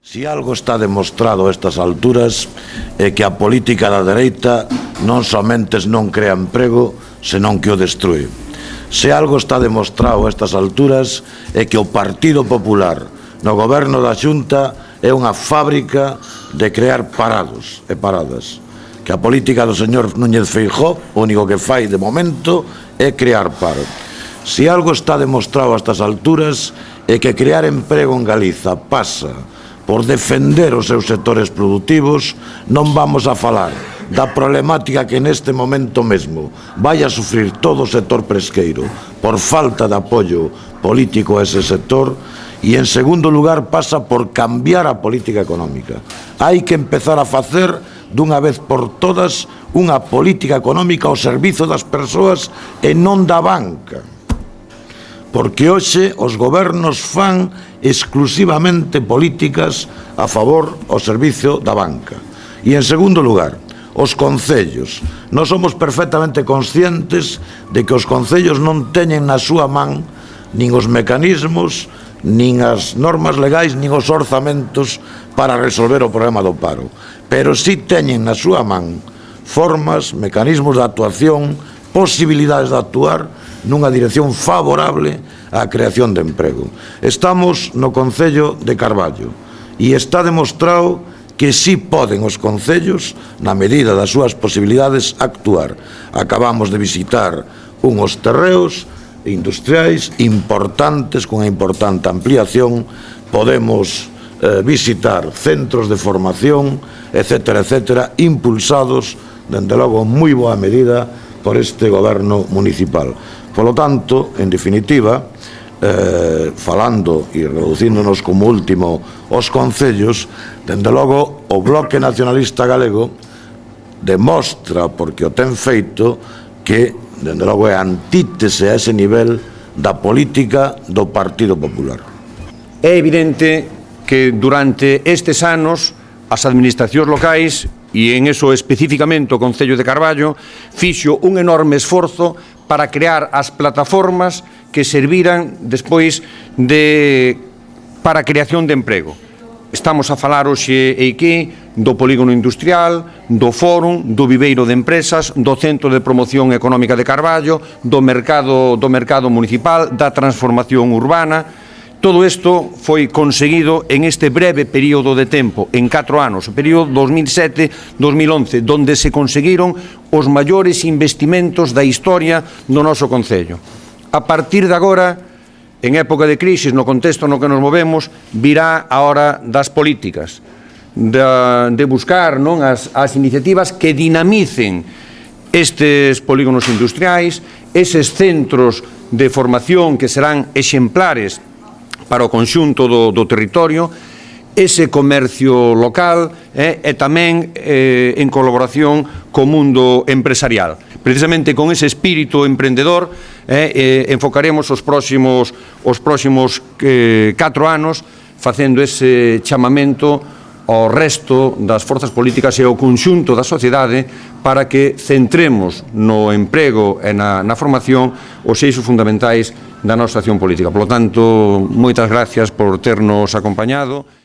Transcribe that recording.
Si algo está demostrado a estas alturas é que a política da dereita non somente non crea emprego, senón que o destrue. Se algo está demostrado a estas alturas é que o Partido Popular no goberno da Xunta é unha fábrica de crear parados e paradas. Que a política do señor Núñez Feijóo o único que fai de momento é crear paro. Se algo está demostrado a estas alturas é que crear emprego en Galiza pasa por defender os seus sectores produtivos. Non vamos a falar da problemática que neste momento mesmo vai a sufrir todo o sector pesqueiro por falta de apoio político a ese sector, e en segundo lugar pasa por cambiar a política económica. Hai que empezar a facer dunha vez por todas unha política económica ao servizo das persoas e non da banca, porque hoxe os gobernos fan exclusivamente políticas a favor ao servizo da banca. E en segundo lugar, os concellos. Nós somos perfectamente conscientes de que os concellos non teñen na súa man nin os mecanismos, nin as normas legais, nin os orzamentos para resolver o problema do paro. Pero sí teñen na súa man formas, mecanismos de actuación, posibilidades de actuar nunha dirección favorable á creación de emprego. Estamos no Concello de Carballo e está demostrado que sí poden os concellos, na medida das súas posibilidades, actuar. Acabamos de visitar unhos terreos industriais importantes, con unha importante ampliación. Podemos visitar centros de formación, etcétera, etcétera, impulsados, dende logo, en moi boa medida por este goberno municipal. Polo tanto, en definitiva, falando e reducíndonos como último os concellos, dende logo o Bloque Nacionalista Galego demostra, porque o ten feito, que dende logo é antítese a ese nivel da política do Partido Popular. É evidente que durante estes anos as administracións locais, e en eso especificamente o Concello de Carballo, fixo un enorme esforzo para crear as plataformas que serviran despois para a creación de emprego. Estamos a falar hoxe aquí do polígono industrial, do fórum, do viveiro de empresas, do Centro de Promoción Económica de Carballo, do mercado municipal, da transformación urbana. Todo isto foi conseguido en este breve período de tempo, en 4 anos, o período 2007-2011, donde se conseguiron os maiores investimentos da historia do noso Concello. A partir de agora, en época de crisis, no contexto no que nos movemos, virá a hora das políticas, de buscar as iniciativas que dinamicen estes polígonos industriais, eses centros de formación que serán exemplares para o conxunto do territorio, ese comercio local e tamén en colaboración co mundo empresarial. Precisamente con ese espírito emprendedor enfocaremos os próximos 4 anos facendo ese chamamento ao resto das forzas políticas e ao conxunto da sociedade para que centremos no emprego e na formación os eixos fundamentais da nosa acción política. Por lo tanto, moitas gracias por ternos acompañado.